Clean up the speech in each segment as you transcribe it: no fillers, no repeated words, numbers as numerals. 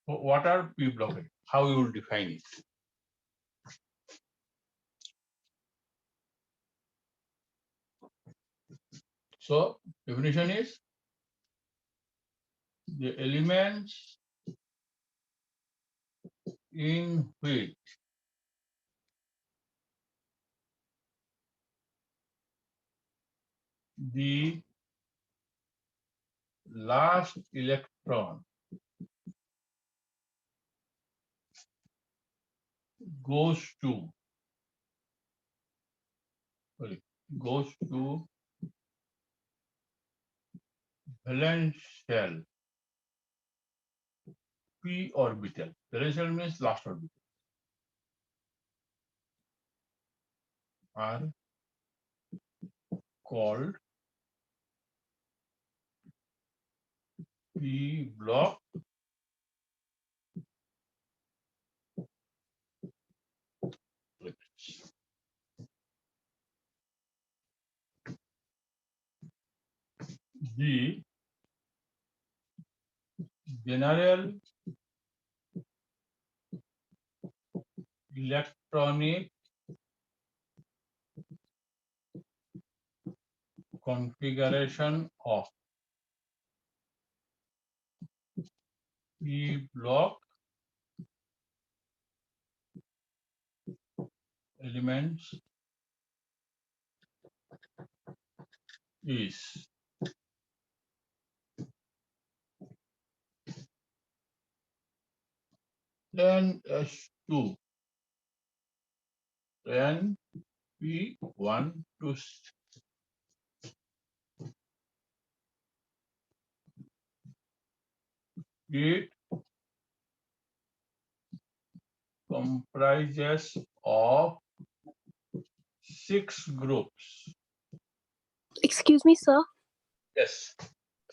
What are p block? How you will define it? So definition is the elements in which the last electron goes to valence shell p orbital. Valence shell means last orbital. Are called p block elements. The general electronic configuration of p block elements is NS2 NP1 to it comprises of 6 groups. Excuse me, sir. Yes.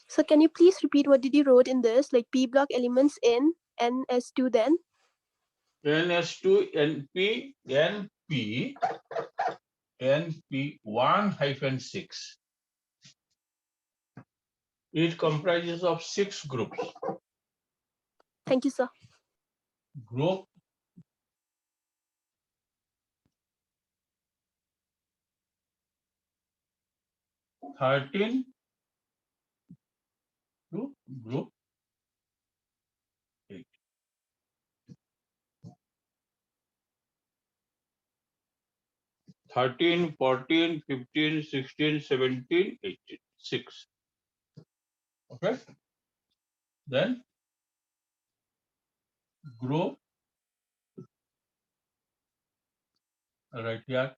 So can you please repeat what did you wrote in this? Like p block elements in NS2 then? NS2 NP1-6. It comprises of 6 groups. Thank you, sir. Group (13) to group 8. (13, 14, 15, 16, 17, 18. 6. Okay. Then group right here.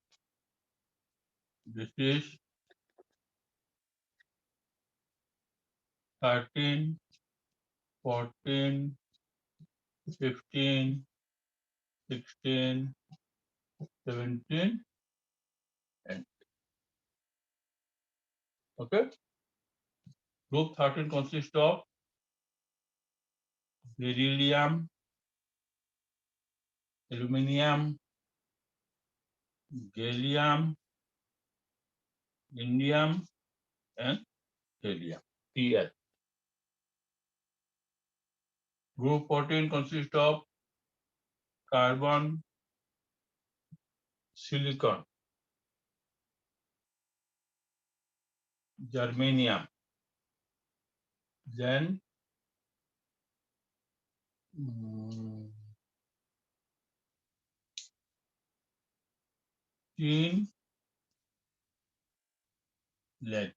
This is 13, 14, 15, 16, 17, and okay. Group 13 consists of beryllium, aluminium, gallium, indium, and helium. Cl. Group 14 consists of carbon, silicon, germanium, then tin, lead.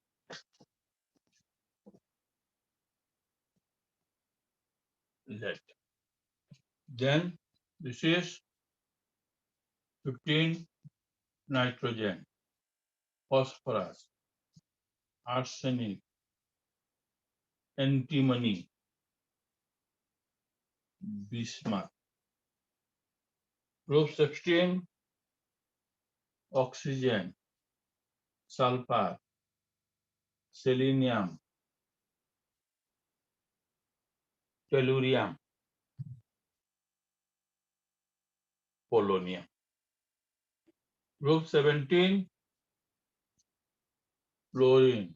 Then this is 15 nitrogen, phosphorus, arsenic, antimony, bismuth. Group 16, oxygen, sulfur, selenium, tellurium, polonium. Group 17, fluorine,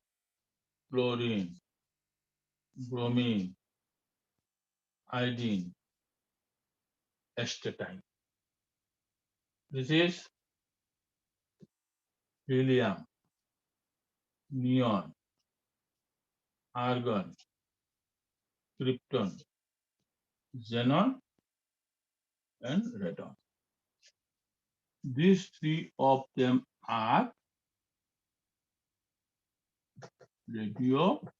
bromine, iodine, astatine. This is helium, neon, argon, krypton, xenon, and radon. These three of them are radioactive.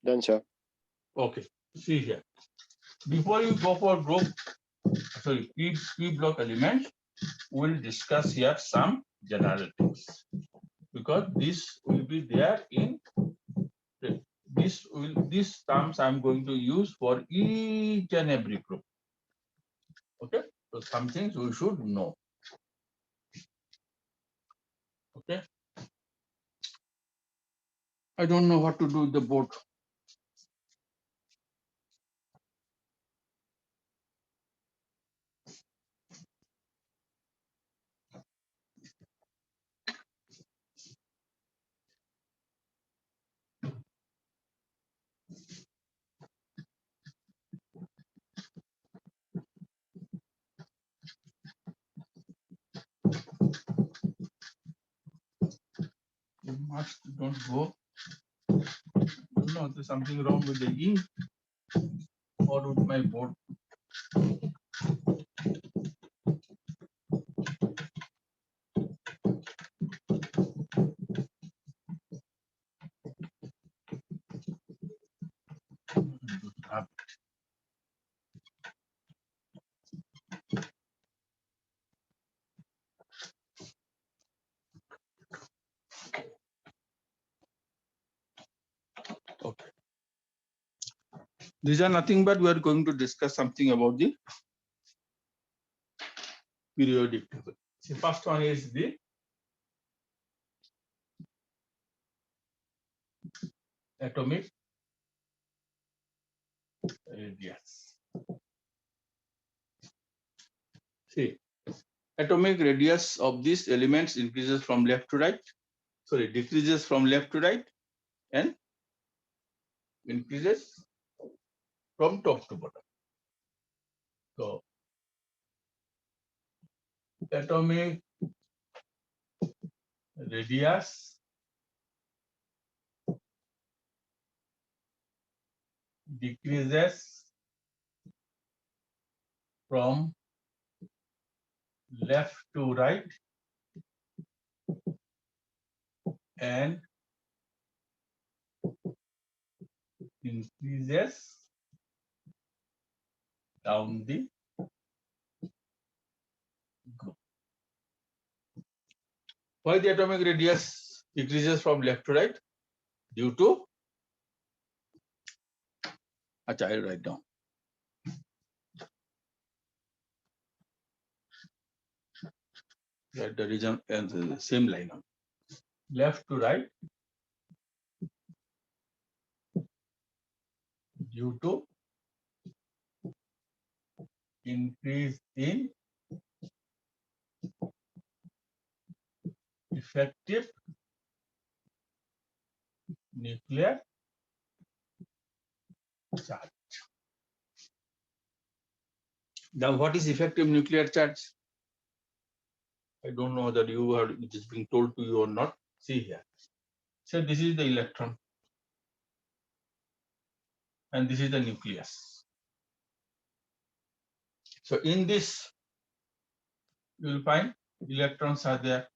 Done, sir. Okay, see here. Before you go for P block elements, we'll discuss here some generalities, because this will be there in these terms I'm going to use for each and every group. Okay, so some things we should know. Okay, I don't know what to do with the board. You must don't go. You know, there's something wrong with the ink or with my board. Okay. These are nothing but we are going to discuss something about the periodic table. The first one is the atomic radius. See, atomic radius of these elements increases from left to right. Sorry, decreases from left to right and increases from top to bottom. So, atomic radius decreases from left to right and increases down the group. Why the atomic radius decreases from left to right? Due to, I'll write down. Write the region and the same line on left to right due to increase in effective nuclear charge. Now, what is effective nuclear charge? I don't know whether you are it is being told to you or not. See here. So this is the electron, and this is the nucleus. So in this, you will find electrons are there,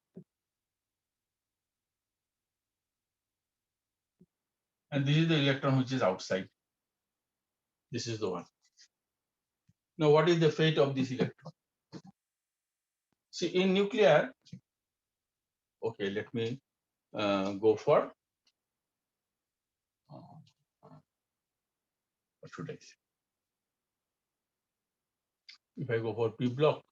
and this is the electron which is outside. This is the one. Now, what is the fate of this electron? See, in nuclear, okay, let me go for what should I say? If I go for P block,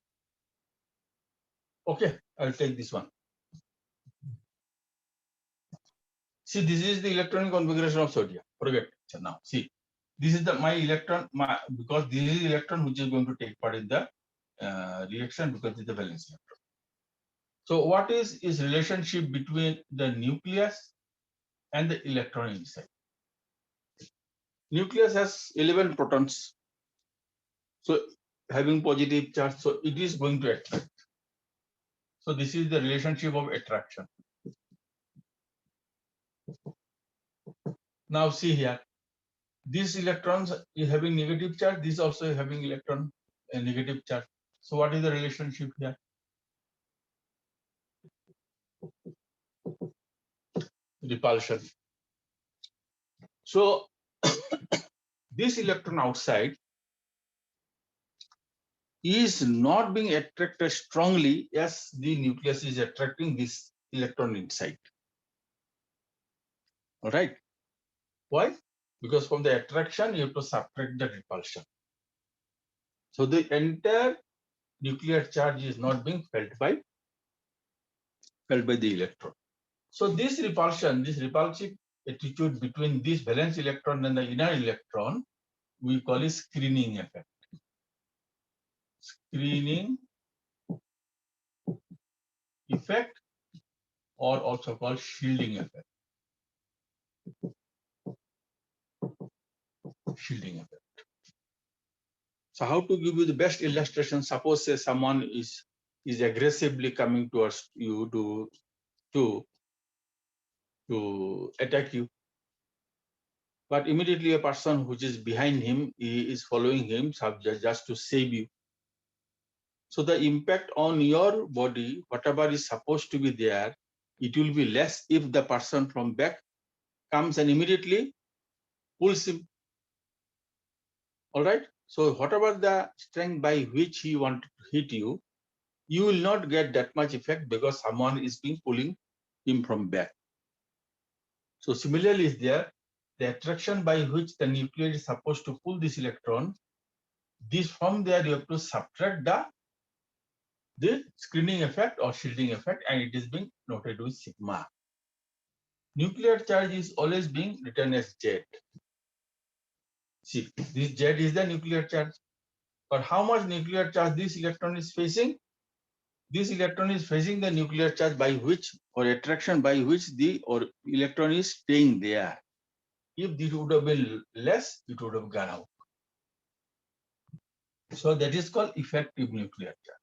okay, I'll take this one. See, this is the electronic configuration of sodium. Forget. So now, see, this is the my electron, because this is electron which is going to take part in the reaction because it's the valence electron. So, what is relationship between the nucleus and the electron inside? Nucleus has 11 protons. So, having positive charge, so it is going to attract. So, this is the relationship of attraction. Now, see here, these electrons is having negative charge, this also having electron negative charge. So, what is the relationship here? Repulsion. So, this electron outside is not being attracted strongly as the nucleus is attracting this electron inside. All right. Why? Because from the attraction, you have to subtract the repulsion. So the entire nuclear charge is not being felt by the electron. So this repulsion, this repulsive attitude between this valence electron and the inner electron, we call it screening effect. Screening effect, or also called shielding effect. Shielding effect. So how to give you the best illustration? Suppose say someone is aggressively coming towards you to attack you, but immediately a person which is behind him is following him just to save you. So the impact on your body, whatever is supposed to be there, it will be less if the person from back comes and immediately pulls him. All right. So whatever the strength by which he wanted to hit you, you will not get that much effect because someone is being pulling him from back. So similarly is there, the attraction by which the nucleus is supposed to pull this electron, this from there you have to subtract the screening effect or shielding effect, and it is being noted with sigma. Nuclear charge is always being written as Z. See, this Z is the nuclear charge. But how much nuclear charge this electron is facing? This electron is facing the nuclear charge by which, or attraction by which the electron is staying there. If this would have been less, it would have gone out. So that is called effective nuclear charge.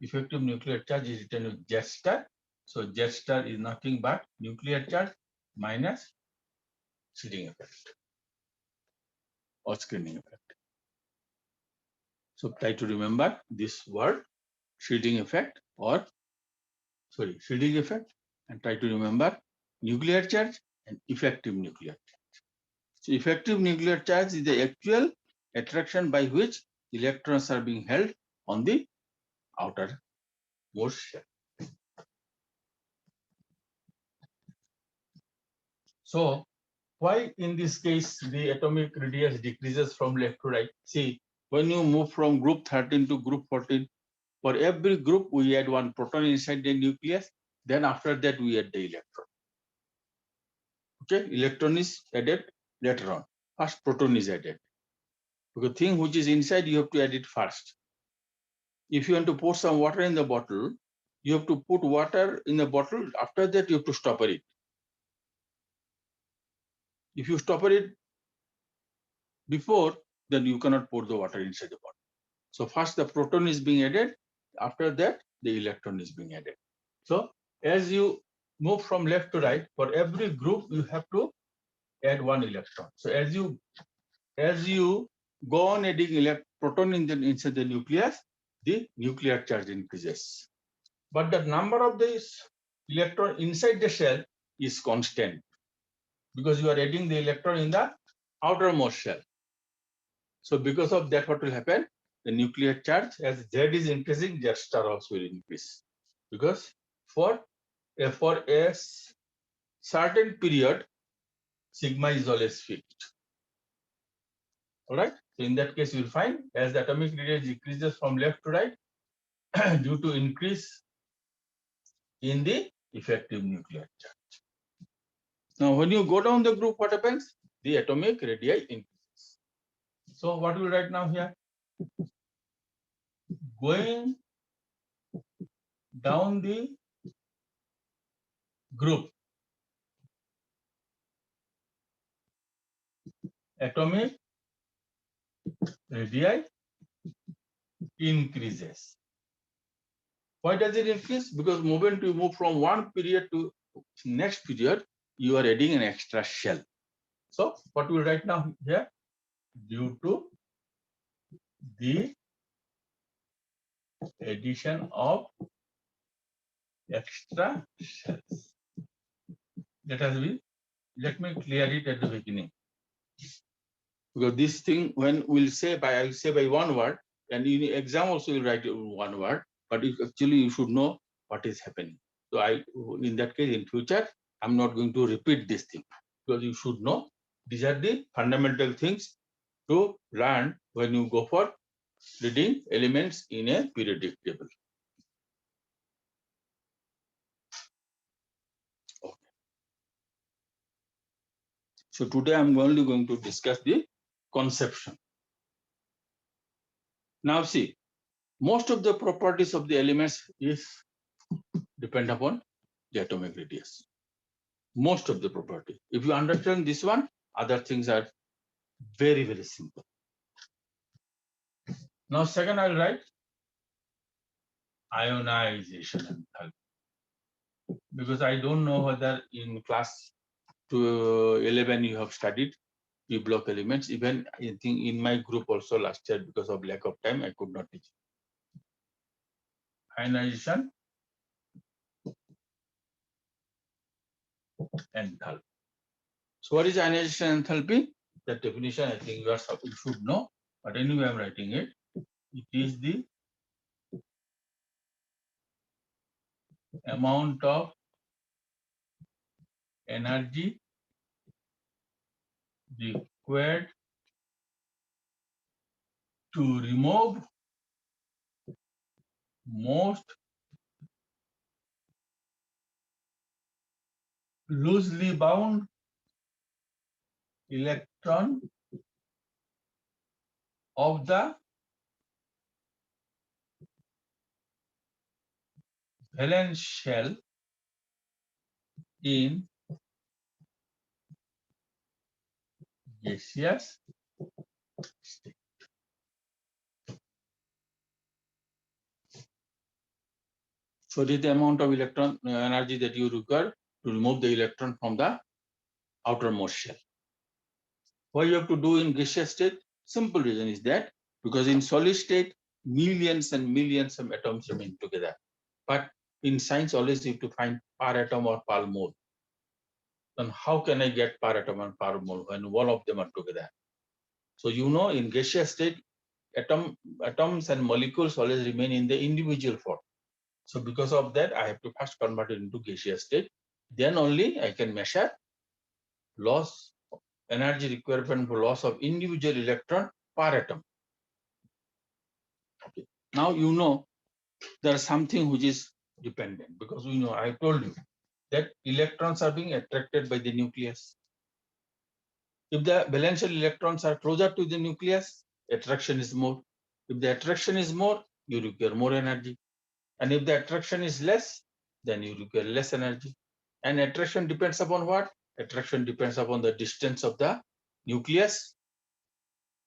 Effective nuclear charge is written with Z star. So Z star is nothing but nuclear charge minus shielding effect or screening effect. So try to remember this word, shielding effect, or shielding effect, and try to remember nuclear charge and effective nuclear charge. So effective nuclear charge is the actual attraction by which electrons are being held on the outermost shell. So why in this case the atomic radius decreases from left to right? See, when you move from group 13 to group 14, For every group, we add one proton inside the nucleus. Then after that, we add the electron. Okay, electron is added later on. First, proton is added. Because thing which is inside, you have to add it first. If you want to pour some water in the bottle, you have to put water in the bottle. After that, you have to stopper it. If you stopper it before, then you cannot pour the water inside the bottle. So first the proton is being added. After that, the electron is being added. So as you move from left to right, for every group, you have to add one electron. So as you go on adding proton inside the nucleus, the nuclear charge increases. But the number of this electron inside the shell is constant because you are adding the electron in the outermost shell. So because of that, what will happen? The nuclear charge, as Z is increasing, Z star also will increase. Because for a certain period, sigma is always fixed. All right. So in that case, you will find as the atomic radius decreases from left to right due to increase in the effective nuclear charge. Now, when you go down the group, what happens? The atomic radii increases. So what we will write now here? Going down the group, atomic radii increases. Why does it increase? Because moment you move from one period to next period, you are adding an extra shell. So what we write now here? Due to the addition of extra shells. Let me clear it at the beginning. Because this thing, when I'll say by one word, and in exam also you write one word, but actually you should know what is happening. So in that case, in future, I'm not going to repeat this thing because you should know these are the fundamental things to learn when you go for reading elements in a periodic table. Okay. So today I'm only going to discuss the conception. Now see, most of the properties of the elements is depend upon the atomic radius. Most of the property. If you understand this one, other things are very, very simple. Now, second, I'll write ionization enthalpy. Because I don't know whether in class 11 you have studied P block elements. Even I think in my group also last year, because of lack of time, I could not teach. Ionization enthalpy. So what is ionization enthalpy? The definition I think you should know, but anyway I'm writing it. It is the amount of energy required to remove most loosely bound electron of the valence shell in gaseous state. So this is the amount of electron energy that you require to remove the electron from the outermost shell. What you have to do in gaseous state? Simple reason is that because in solid state, millions and millions of atoms remain together. But in science, always you have to find per atom or per mole. Then how can I get per atom and per mole when all of them are together? So you know in gaseous state, atoms and molecules always remain in the individual form. So because of that, I have to first convert it into gaseous state. Then only I can measure loss, energy requirement for loss of individual electron per atom. Okay. Now you know there is something which is dependent, because we know, I told you that electrons are being attracted by the nucleus. If the valential electrons are closer to the nucleus, attraction is more. If the attraction is more, you require more energy. And if the attraction is less, then you require less energy. And attraction depends upon what? Attraction depends upon the distance of the nucleus,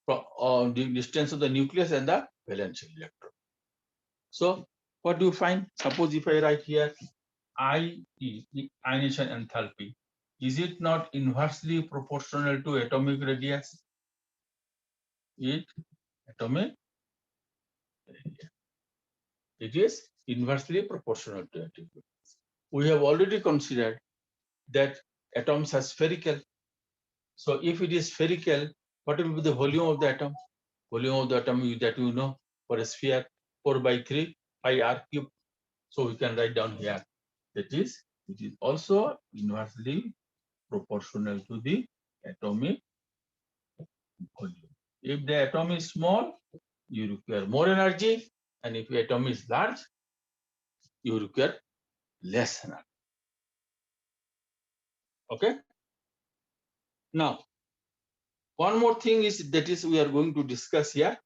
the distance of the nucleus and the valential electron. So what do you find? Suppose if I write here I is the ionization enthalpy, is it not inversely proportional to atomic radius? It atomic radius. It is inversely proportional to atomic radius. We have already considered that atoms are spherical. So if it is spherical, what will be the volume of the atom? Volume of the atom that you know for a sphere 4/3 pi r cube. So we can write down here. That is, it is also inversely proportional to the atomic volume. If the atom is small, you require more energy, and if the atom is large, you require less energy. Okay. Now, one more thing is we are going to discuss here,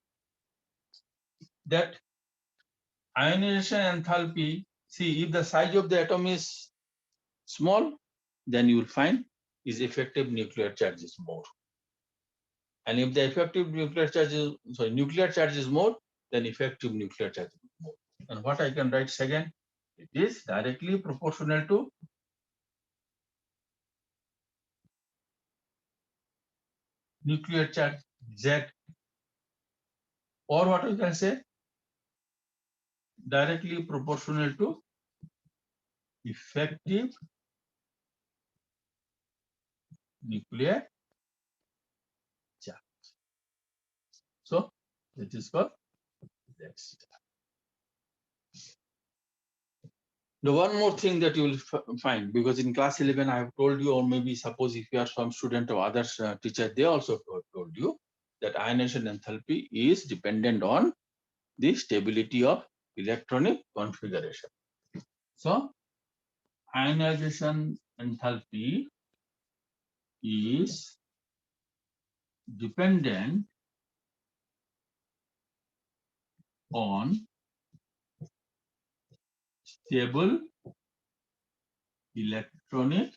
that ionization enthalpy. See, if the size of the atom is small, then you will find is effective nuclear charge is more. And if the effective nuclear charge is more, then effective nuclear charge is more. And what I can write second, it is directly proportional to nuclear charge Z, or what we can say, directly proportional to effective nuclear charge. So that is called Z. The one more thing that you will find, because in class 11 I have told you, or maybe suppose if you are some student or others teacher, they also told you that ionization enthalpy is dependent on the stability of electronic configuration. So ionization enthalpy is dependent on stable electronic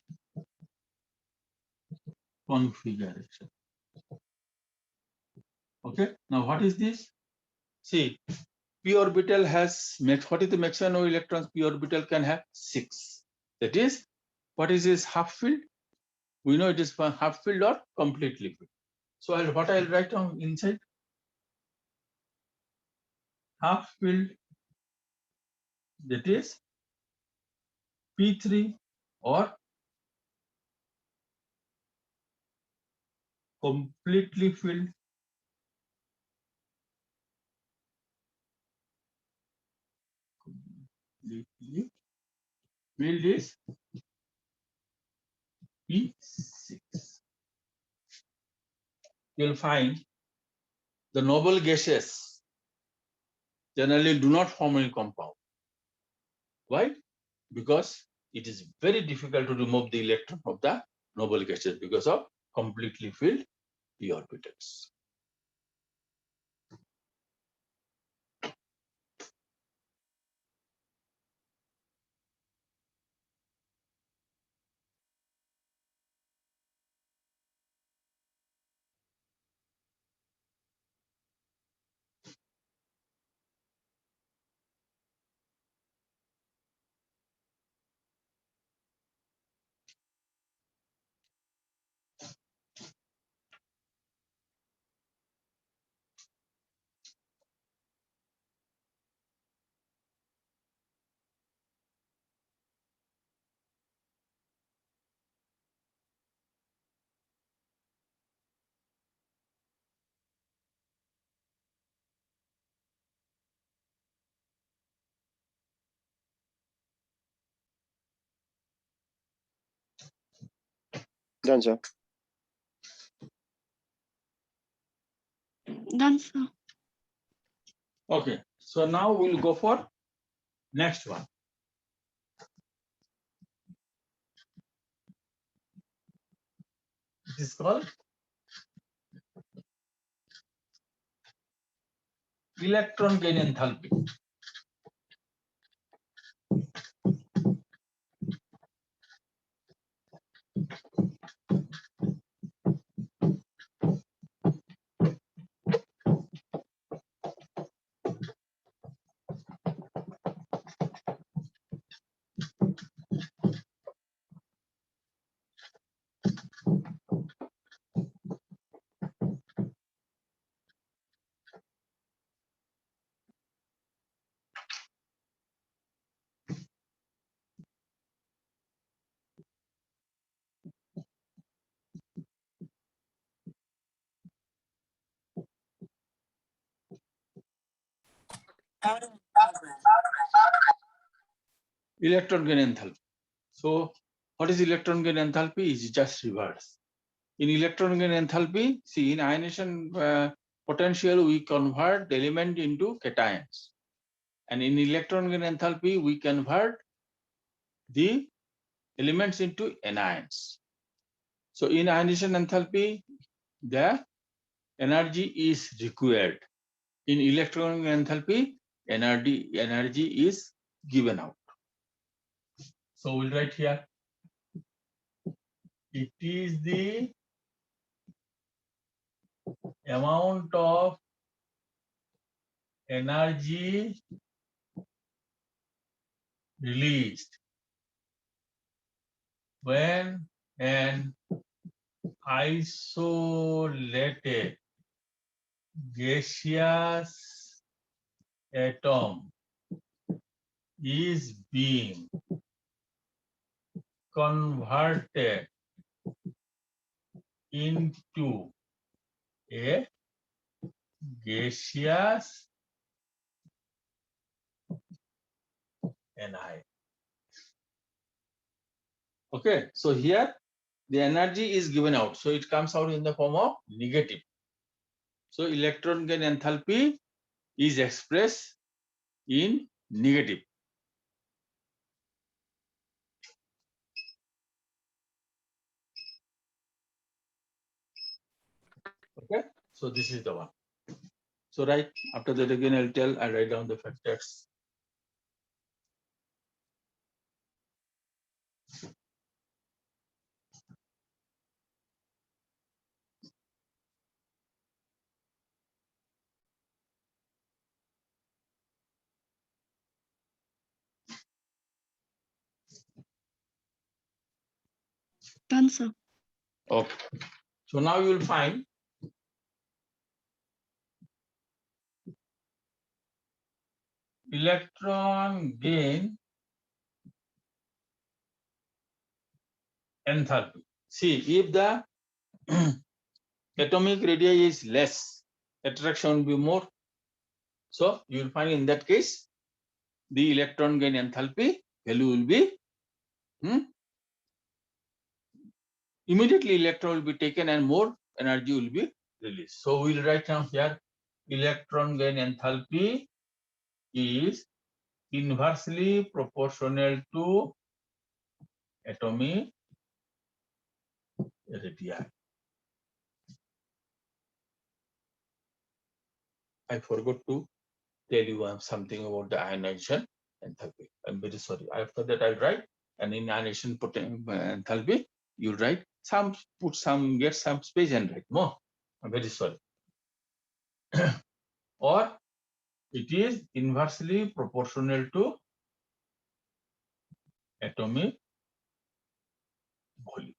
configuration. Okay, now what is this? See, p orbital has, what is the maximum number of electrons p orbital can have? 6. That is, what is this half filled? We know it is half filled or completely filled. So what I'll write down inside? Half filled, that is P3, or completely filled. Completely filled is P6. You'll find the noble gases generally do not form any compound. Why? Because it is very difficult to remove the electron of the noble gases because of completely filled p orbitals. Done, sir. Done, sir. Okay, so now we'll go for Next one. It is called electron gain enthalpy. Electron gain enthalpy. So what is electron gain enthalpy? Is just reverse. In electron gain enthalpy, see, in ionization potential, we convert the element into cations. And in electron gain enthalpy, we convert the elements into anions. So in ionization enthalpy, the energy is required. In electron enthalpy, energy is given out. So we'll write here, it is the amount of energy released when an isolated gaseous atom is being converted into a gaseous anion. Okay, so here the energy is given out, so it comes out in the form of negative. So electron gain enthalpy is expressed in negative. Okay, so this is the one. So right after that again I'll write down the factors. Done, sir. Okay. So now you will find electron gain enthalpy. See, if the atomic radii is less, attraction will be more. So you will find in that case, the electron gain enthalpy value will be immediately electron will be taken and more energy will be released. So we'll write down here electron gain enthalpy is inversely proportional to atomic radii. I forgot to tell you something about the ionization enthalpy. I'm very sorry. After that, I'll write, and in ionization enthalpy, you write some, put some, get some space and write more. I'm very sorry. Or it is inversely proportional to atomic volume.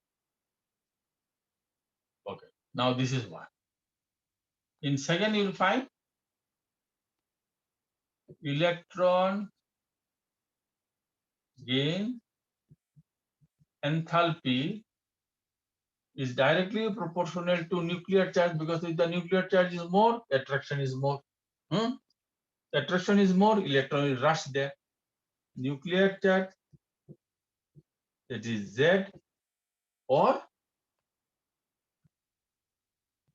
Okay. Now this is one. In second, you'll find electron gain enthalpy is directly proportional to nuclear charge, because if the nuclear charge is more, attraction is more. Attraction is more, electron will rush there. Nuclear charge, that is Z, or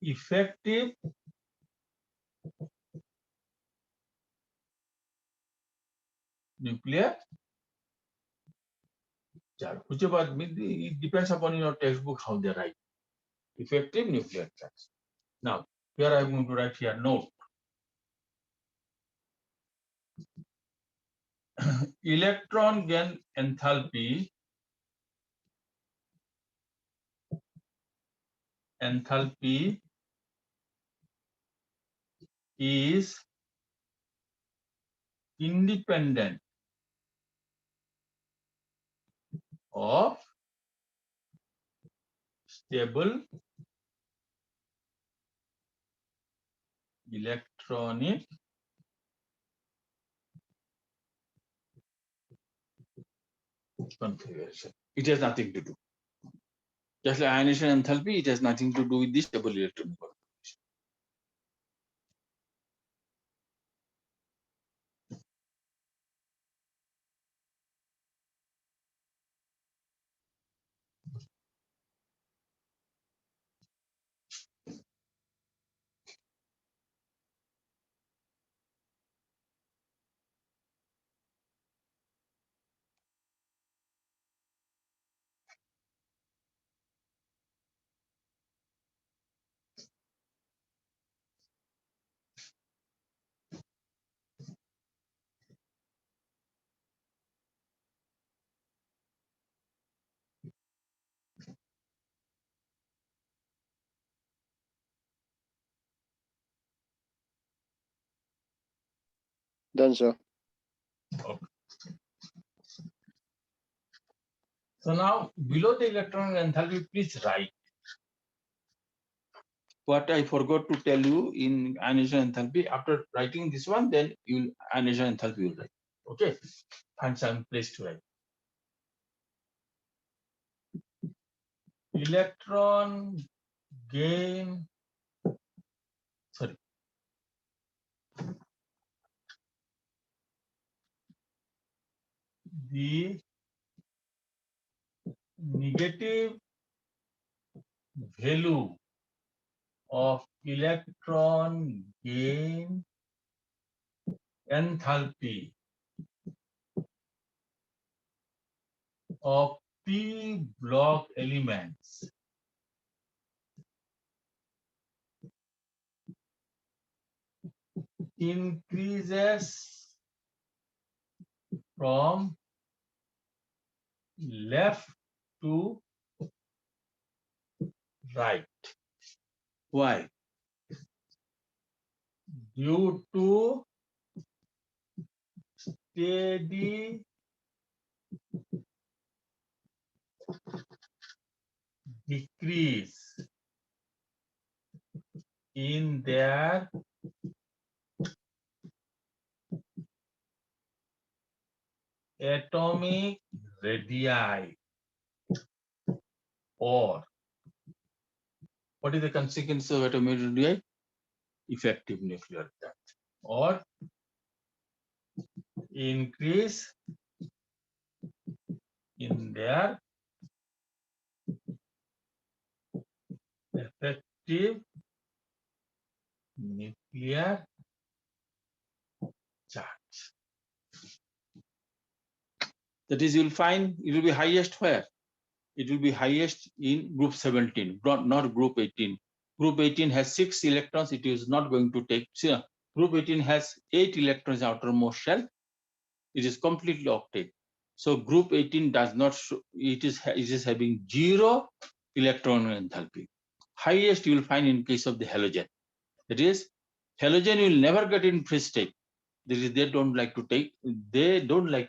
effective nuclear charge. Whichever, it depends upon your textbook how they write. Effective nuclear charge. Now, here I am going to write here note. Electron gain enthalpy is independent of stable electronic configuration. It has nothing to do. Just like ionization enthalpy, it has nothing to do with this stable electronic configuration. Done, sir. Okay. So now below the electronic enthalpy, please write what I forgot to tell you in ionization enthalpy. After writing this one, then you ionization enthalpy will write. Okay, find some place to write. Electron gain, sorry. The negative value of electron gain enthalpy of p block elements increases from left to right. Why? Due to steady decrease in their atomic radii, or what is the consequence of atomic radii? Effective nuclear charge, or increase in their effective nuclear charge. That is, you'll find it will be highest where? It will be highest in group 17, not group 18. Group 18 has 6 electrons. It is not going to take. See, group 18 has 8 electrons outermost shell. It is completely octet. So group 18 does not show, it is having 0 electron enthalpy. Highest you will find in case of the halogen. That is, halogen will never get in free state. That is, they don't like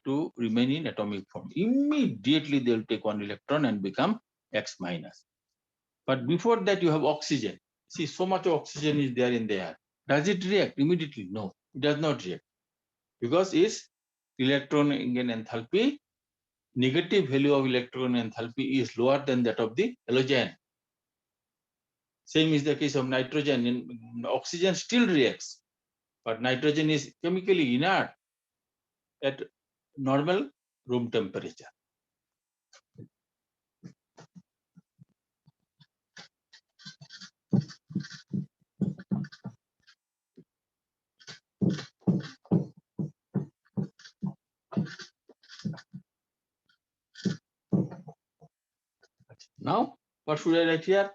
to remain in atomic form. Immediately they will take 1 electron and become X minus. But before that you have oxygen. See, so much oxygen is there in the air. Does it react immediately? No, it does not react. Because its electron gain enthalpy, negative value of electron enthalpy is lower than that of the halogen. Same is the case of nitrogen. Oxygen still reacts, but nitrogen is chemically inert at normal room temperature. Now, what should I write here?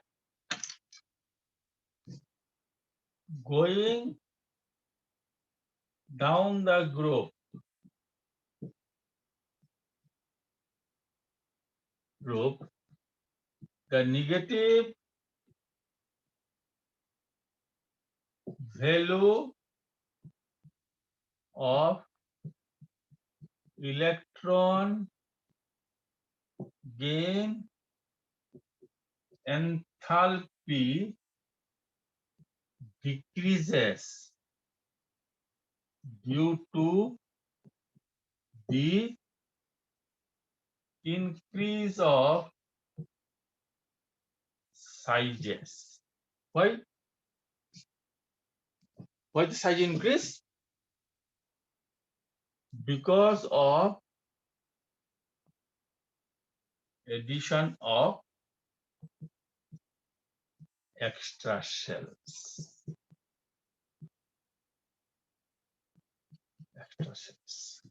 Going down the group, the negative value of electron gain enthalpy decreases due to the increase of sizes. Why? Why the size increase? Because of addition of extra cells. Extra cells.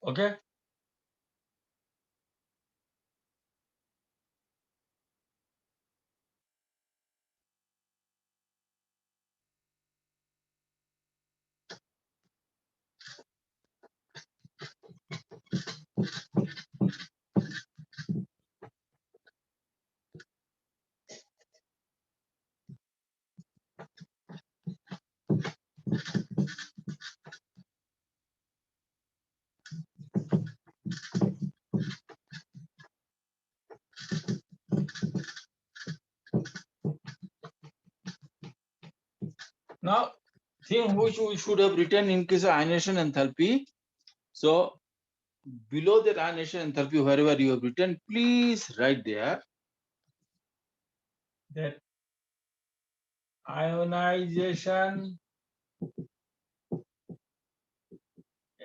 Okay. Now, thing which we should have written in case of ionization enthalpy. So, below that ionization enthalpy, wherever you have written, please write there that ionization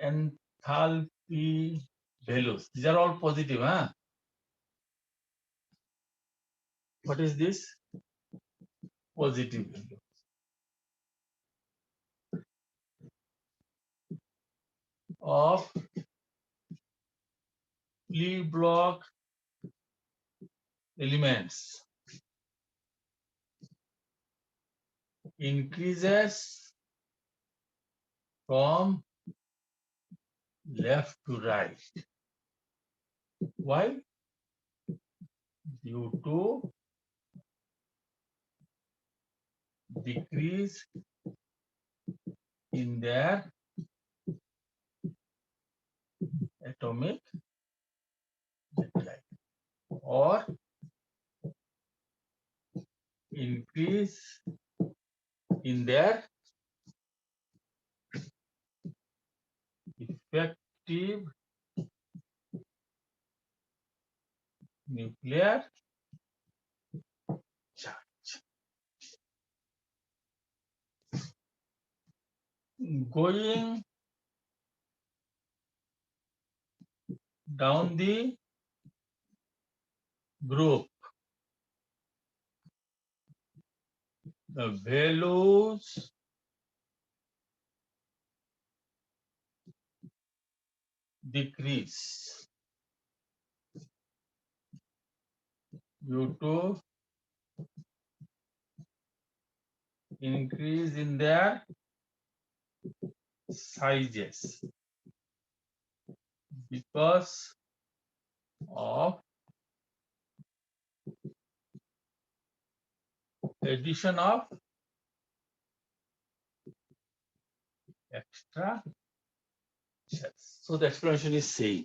enthalpy values. These are all positive, huh? What is this? Positive value of Lie block elements increases from left to right. Why? Due to decrease in their atomic nuclei or increase in their effective nuclear charge. Going down the group, the values decrease due to increase in their sizes because of addition of extra cells. So, the explanation is same.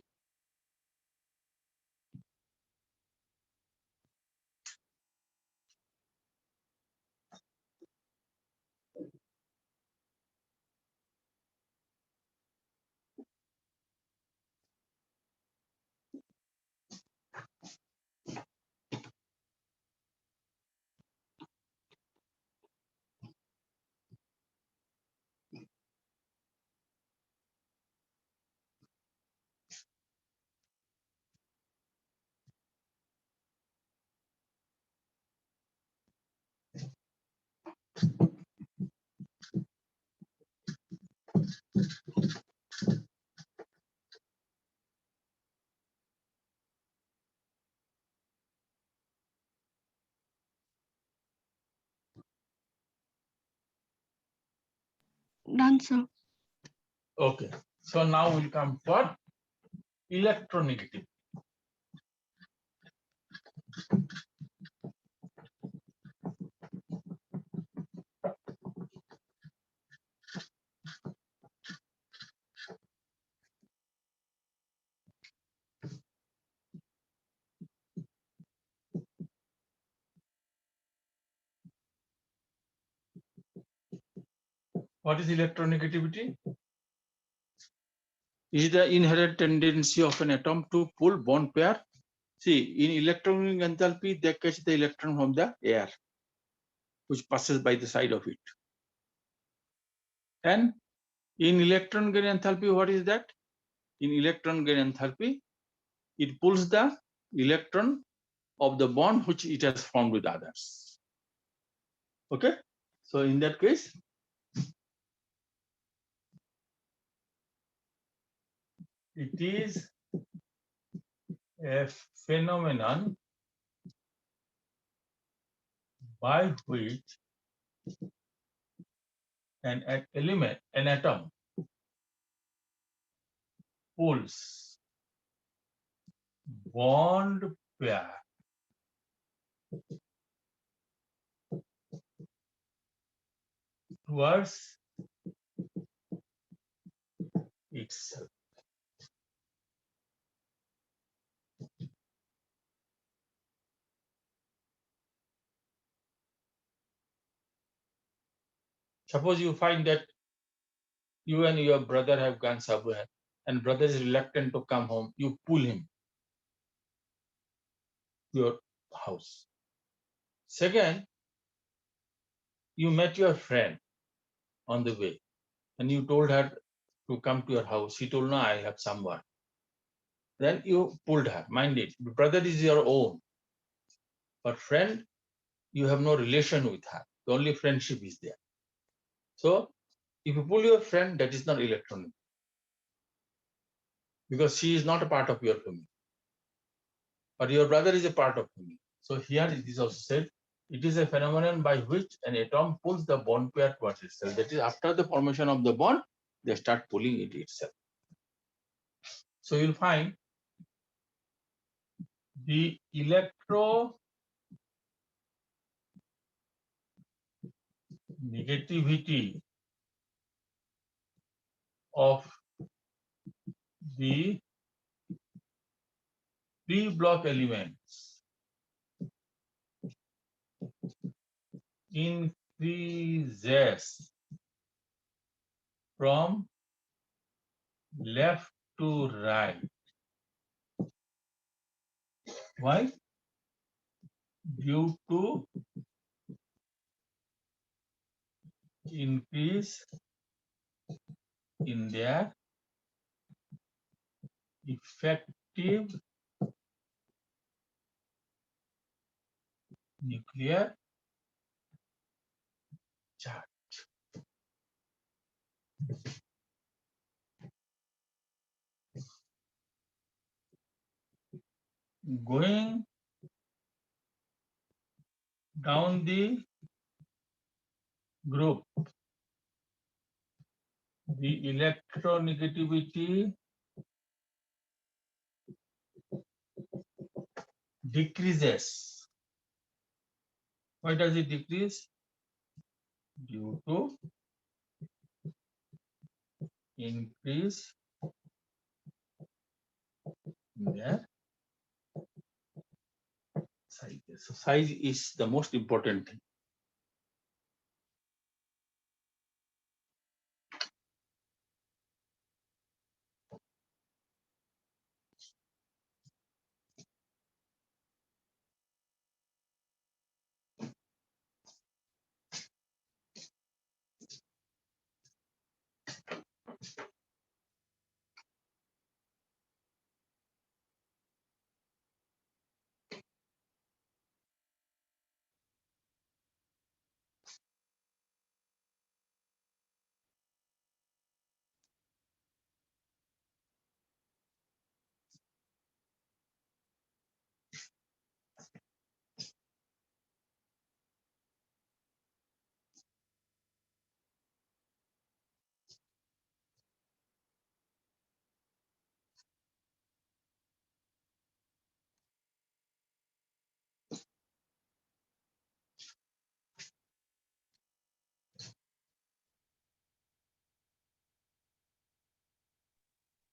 Done, sir. Okay. So now we'll come for electronegativity. What is electronegativity? Is the inherent tendency of an atom to pull bond pair. See, in electronic enthalpy, they catch the electron from the air, which passes by the side of it. And in electron gain enthalpy, what is that? In electron gain enthalpy, it pulls the electron of the bond which it has formed with others. Okay? So in that case, it is a phenomenon by which an atom pulls bond pair towards itself. Suppose you find that you and your brother have gone somewhere and brother is reluctant to come home, you pull him to your house. Second, you met your friend on the way and you told her to come to your house. She told, no, I have some work. Then you pulled her. Mind it, brother is your own. But friend, you have no relation with her. The only friendship is there. So if you pull your friend, that is not electronic, because she is not a part of your family. But your brother is a part of family. So here it is also said, it is a phenomenon by which an atom pulls the bond pair towards itself. That is, after the formation of the bond, they start pulling it itself. So you'll find the electronegativity of the p-block elements increases from left to right. Why? Due to increase in their effective nuclear charge. Going down the group, the electronegativity decreases. Why does it decrease? Due to increase in their size. So size is the most important thing.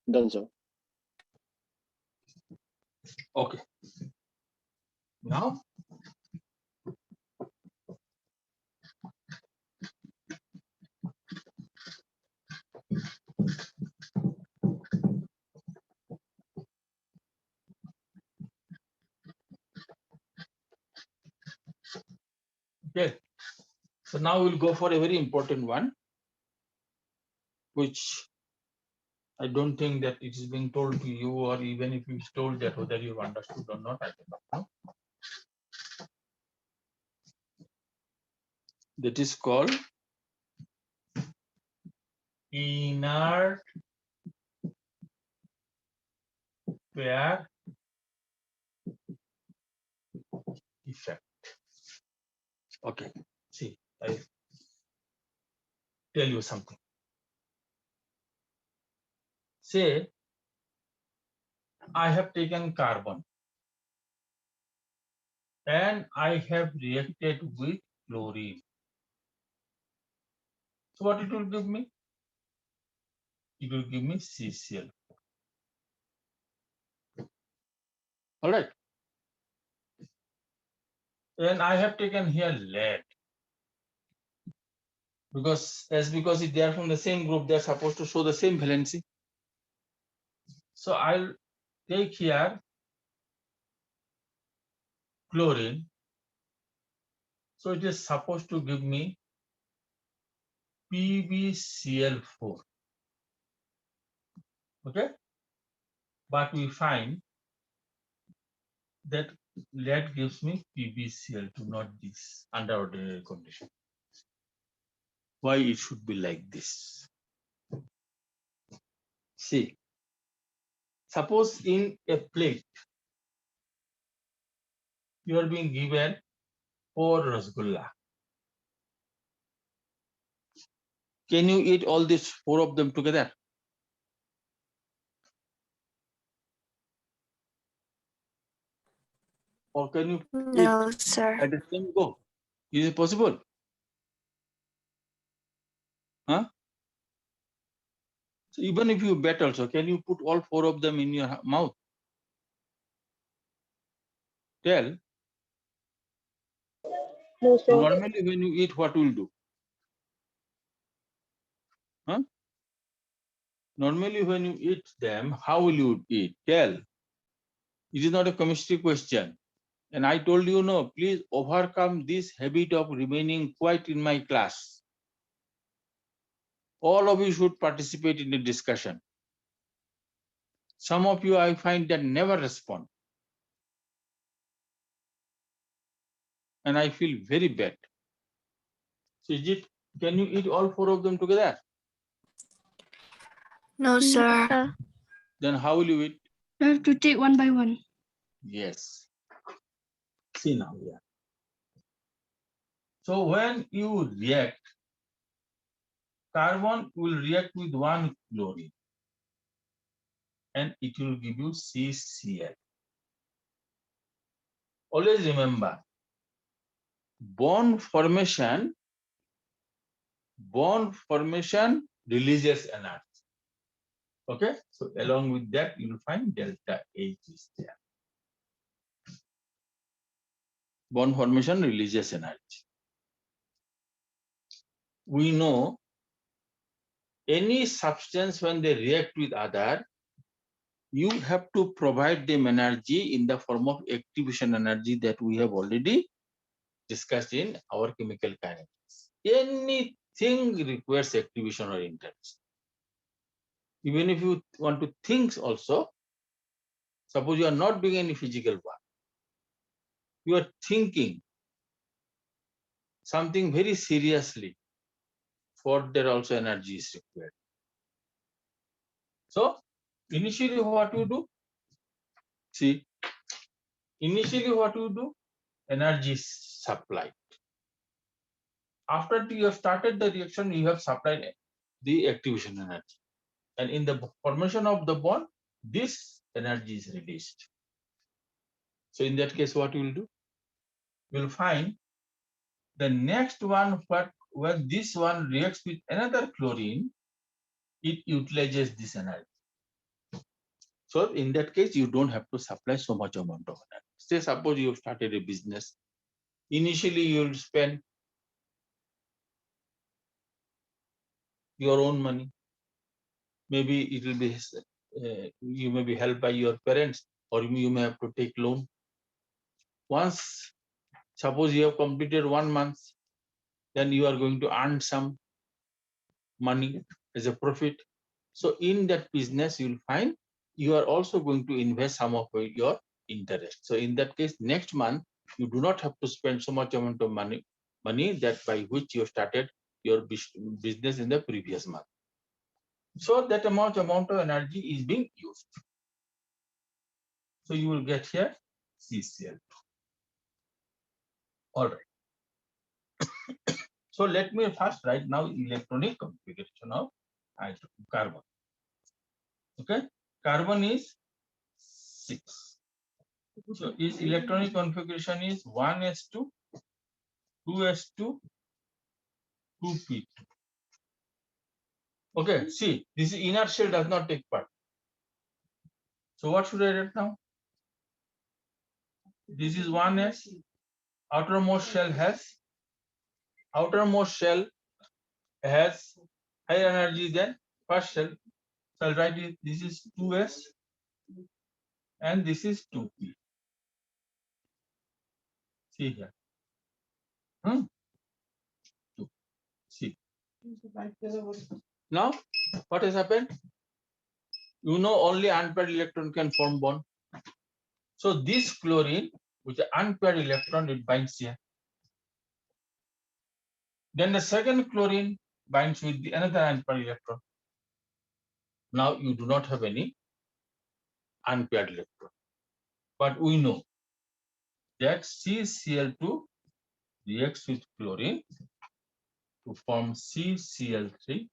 Done, sir. Okay. Now, okay. So now we'll go for a very important one, which I don't think that it is being told to you, or even if it's told that whether you've understood or not, I don't know. That is called inert pair effect. Okay, see, I tell you something. Say, I have taken carbon and I have reacted with chlorine. So what it will give me? It will give me CCl. All right. And I have taken here lead. Because they are from the same group, they are supposed to show the same valency. So I'll take here chlorine. So it is supposed to give me PbCl4. Okay. But we find that lead gives me PbCl2, not this, under ordinary condition. Why it should be like this? See, suppose in a plate, you are being given 4 rasgulla. Can you eat all these 4 of them together? Or can you eat No, sir. at the same go? Is it possible? Huh? So even if you bet also, can you put all 4 of them in your mouth? Tell. No, sir. Normally when you eat, what will do? Huh? Normally when you eat them, how will you eat? Tell. It is not a chemistry question. And I told you, no, please overcome this habit of remaining quiet in my class. All of you should participate in the discussion. Some of you, I find that never respond. And I feel very bad. So is it, can you eat all 4 of them together? No, sir. sir. Then how will you eat? You have to take one by one. Yes. See now here. So when you react, carbon will react with 1 chlorine and it will give you CCl. Always remember, bond formation releases energy. Okay, so along with that, you will find delta H is there. Bond formation releases energy. We know any substance when they react with other, you have to provide them energy in the form of activation energy that we have already discussed in our chemical kinetics. Anything requires activation or interaction. Even if you want to think also, suppose you are not doing any physical work, you are thinking something very seriously, for there also energy is required. So initially what you do? See, initially what you do? Energy is supplied. After you have started the reaction, you have supplied the activation energy. And in the formation of the bond, this energy is released. So in that case, what you will do? You will find the next one, when this one reacts with another chlorine, it utilizes this energy. So in that case, you don't have to supply so much amount of energy. Say suppose you started a business. Initially, you'll spend your own money. Maybe it will be you may be helped by your parents, or you may have to take loan. Once suppose you have completed 1 month, then you are going to earn some money as a profit. So in that business, you'll find you are also going to invest some of your interest. So in that case, next month, you do not have to spend so much amount of money that by which you started your business in the previous month. So that amount of energy is being used. So you will get here CCl2. All right. So let me first write now electronic configuration of carbon. Okay, carbon is 6. So its electronic configuration is 1s2, 2s2, 2p2. Okay, see, this inner shell does not take part. So what should I write now? This is 1s. Outermost shell has higher energy than first shell. So I'll write it. This is 2s and this is 2p. See here. 2. See. Now, what has happened? You know only unpaired electron can form bond. So this chlorine with the unpaired electron, it binds here. Then the second chlorine binds with the another unpaired electron. Now you do not have any unpaired electron. But we know that CCl2 reacts with chlorine to form CCl3.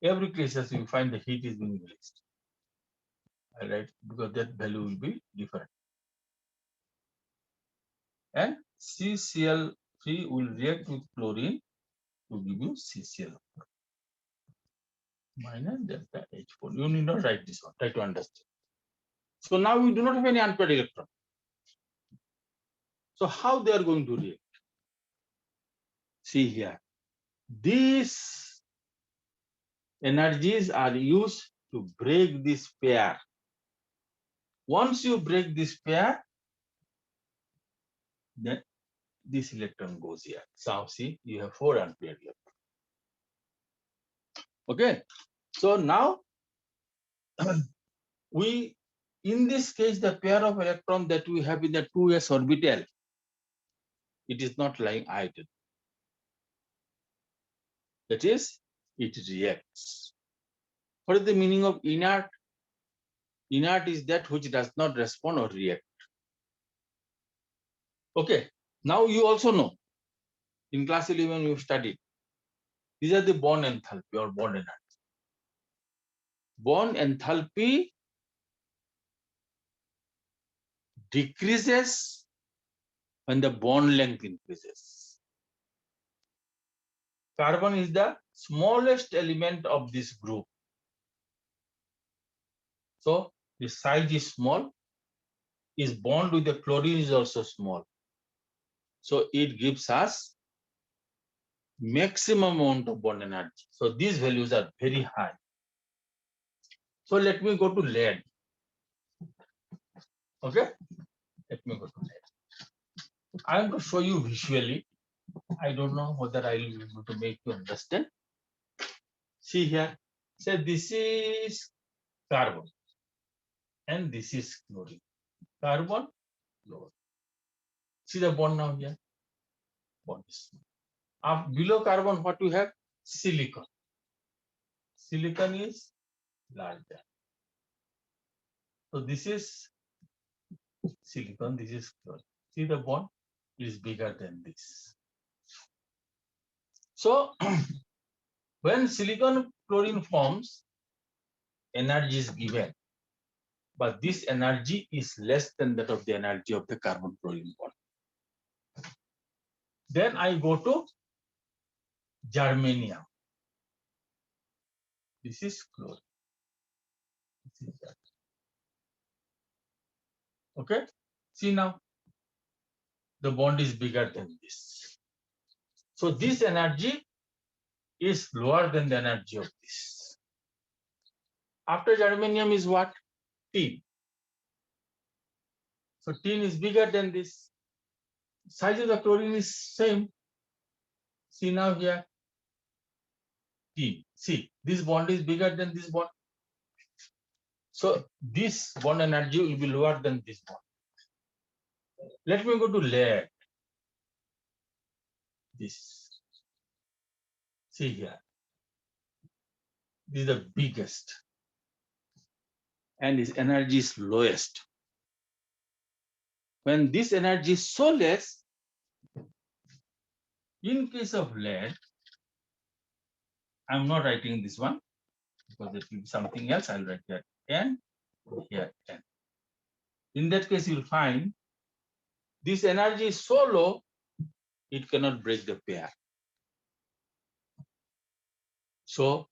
Every case as you find the heat is being released. All right, because that value will be different. And CCl3 will react with chlorine to give you CCl4 minus delta H4. You need not write this one, try to understand. So now we do not have any unpaired electron. So how they are going to react? See here, these energies are used to break this pair. Once you break this pair, then this electron goes here. So see, you have 4 unpaired electrons. Okay, so now in this case, the pair of electrons that we have in the 2s orbital, it is not lying idle. That is, it reacts. What is the meaning of inert? Inert is that which does not respond or react. Okay, now you also know, in class 11 you studied, these are the bond enthalpy or bond energy. Bond enthalpy decreases when the bond length increases. Carbon is the smallest element of this group. So the size is small. Its bond with the chlorine is also small. So it gives us maximum amount of bond energy. So these values are very high. So let me go to lead. Okay, let me go to lead. I am going to show you visually. I don't know whether I will be able to make you understand. See here. Say this is carbon and this is chlorine. Carbon, chlorine. See the bond now here. Bond is below carbon, what you have? Silicon. Silicon is larger. So this is silicon, this is chlorine. See the bond is bigger than this. So when silicon chlorine forms, energy is given, but this energy is less than that of the energy of the carbon chlorine bond. Then I go to germanium. This is chlorine. This is germanium. Okay, see now, the bond is bigger than this. So this energy is lower than the energy of this. After germanium is what? Tin. So tin is bigger than this. Size of the chlorine is same. See now here, tin. See, this bond is bigger than this bond. So this bond energy will be lower than this bond. Let me go to lead. This. See here. This is the biggest. And its energy is lowest. When this energy is so less, in case of lead, I'm not writing this one because it will be something else. I'll write here N, here N. In that case, you'll find this energy is so low, it cannot break the pair. So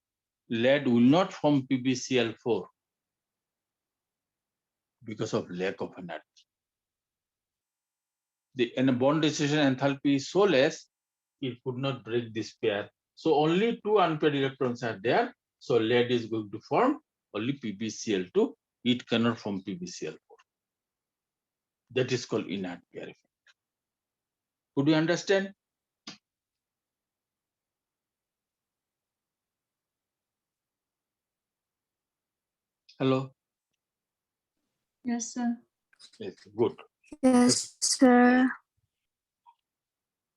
lead will not form PbCl4 because of lack of energy. The bond dissociation enthalpy is so less, it could not break this pair. So only two unpaired electrons are there. So lead is going to form only PbCl2. It cannot form PbCl4. That is called Inaud pair effect. Could you understand? Hello? Yes, sir. Yes, good. Yes, sir.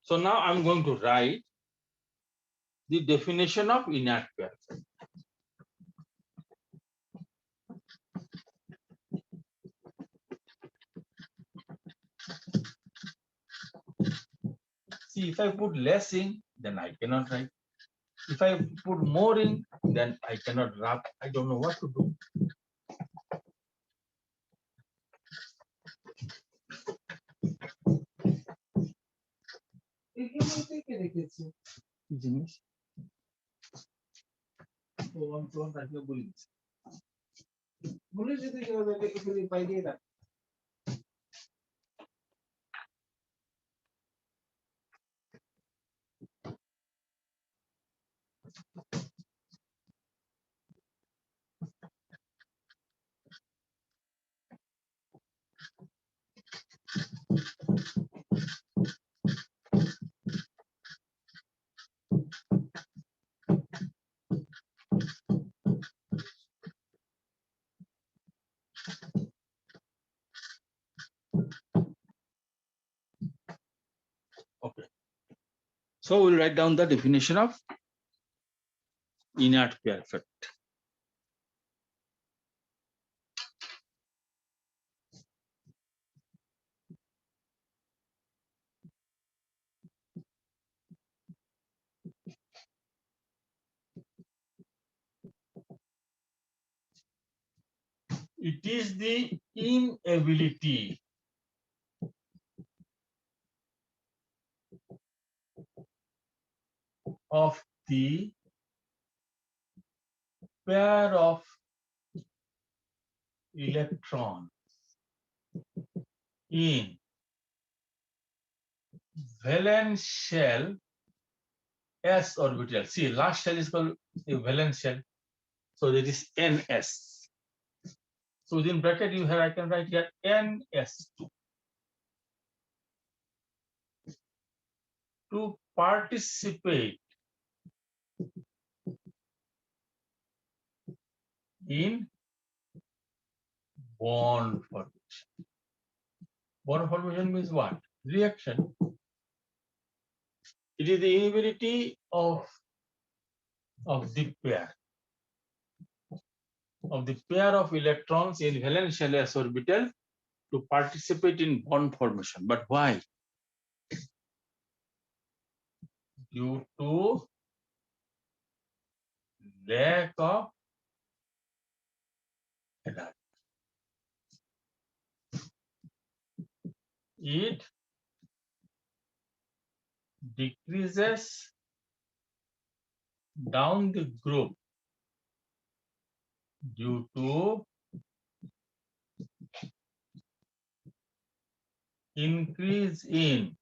So now I'm going to write the definition of Inaud pair effect. See, if I put less in, then I cannot write. If I put more in, then I cannot wrap. I don't know what to do. কি জিনিস? ও, আমি তখন তাকে বলে দিচ্ছি। বলে যদি কেউ তাকে এখানে পাই দিয়ে রাখ। Okay. So we'll write down the definition of Inaud pair effect. It is the inability of the pair of electrons in valence shell s orbital. See, last shell is called a valence shell. So that is ns. So within bracket you have, I can write here ns2 to participate in bond formation. Bond formation means what? Reaction. It is the inability of the pair of electrons in valence shell s orbital to participate in bond formation. But why? Due to lack of energy. It decreases down the group due to increase in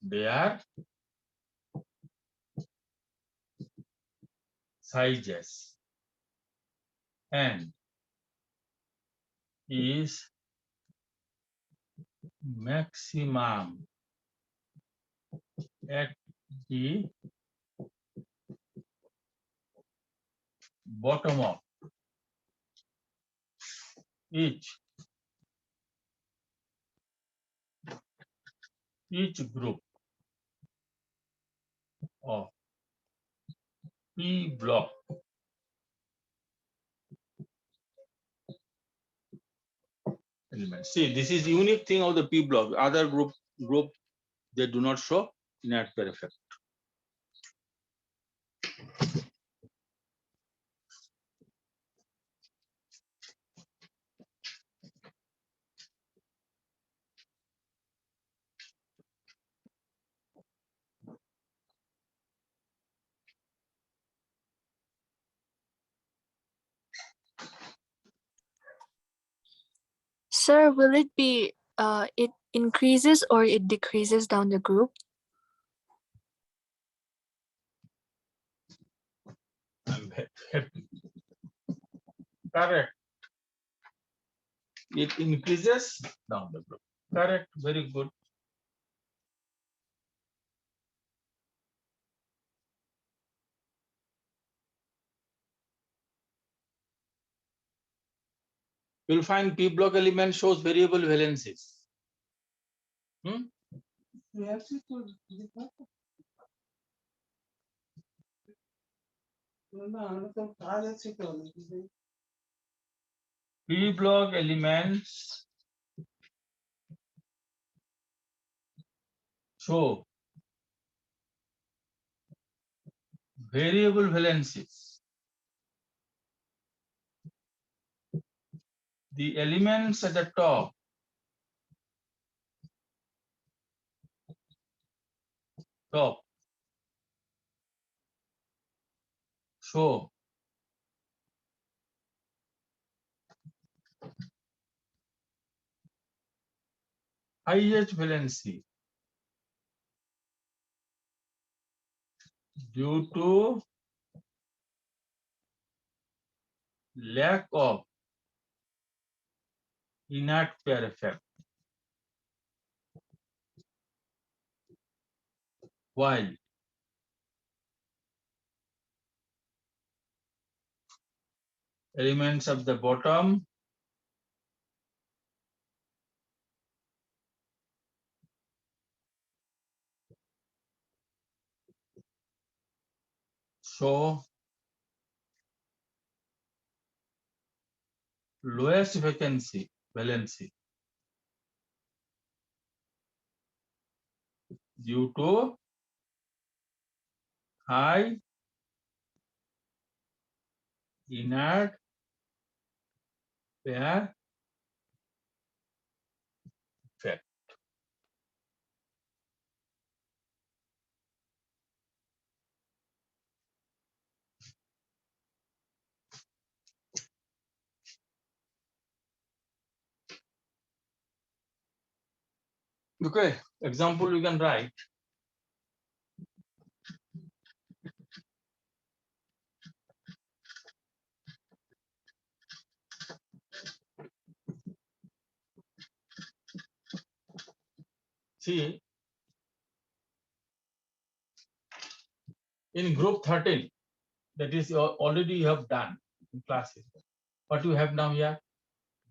their sizes and is maximum at the bottom of each group of P block elements. See, this is unique thing of the P block. Other group they do not show inert pair effect. Sir, will it be it increases or it decreases down the group? I'm happy. Correct. It increases down the group. Correct. Very good. You'll find P block element shows variable valencies. P block elements show variable valencies. The elements at the top show highest valency due to lack of inert pair effect, while elements of the bottom show lowest valency due to high inert pair effect. Okay, example you can write. See, in group 13, that is already you have done in classes. What you have now here?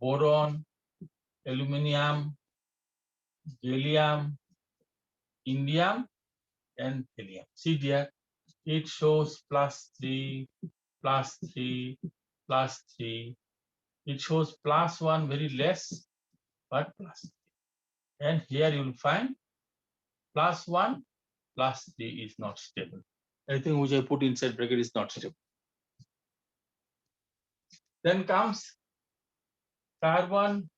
Boron, aluminium, gallium, indium, and helium. See there, it shows +3, +3, +3. It shows +1 very less, but +3. And here you will find +1, +3 is not stable. Everything which I put inside bracket is not stable. Then comes carbon,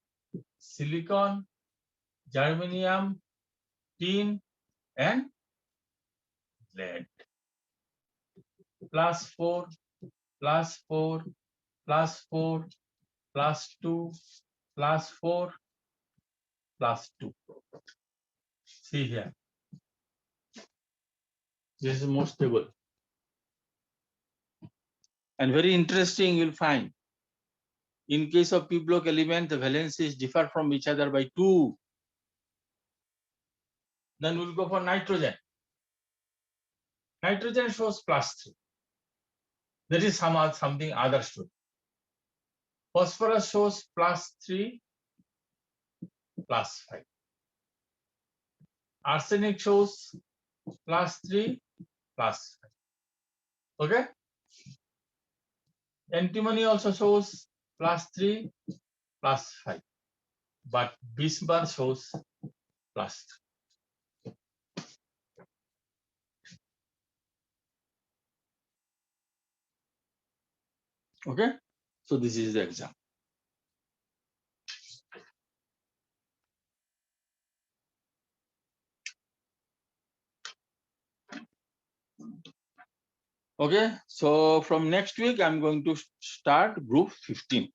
silicon, germanium, tin, and lead. +4, +4, +4, +2, +4, +2. See here. This is more stable. And very interesting, you'll find. In case of p block element, the valencies differ from each other by 2. Then we'll go for nitrogen. Nitrogen shows +3. That is something other story. Phosphorus shows +3, +5. Arsenic shows +3, +5. Okay? Antimony also shows +3, +5. But bismuth shows +3. Okay? So this is the example. Okay, so from next week, I'm going to start group 15.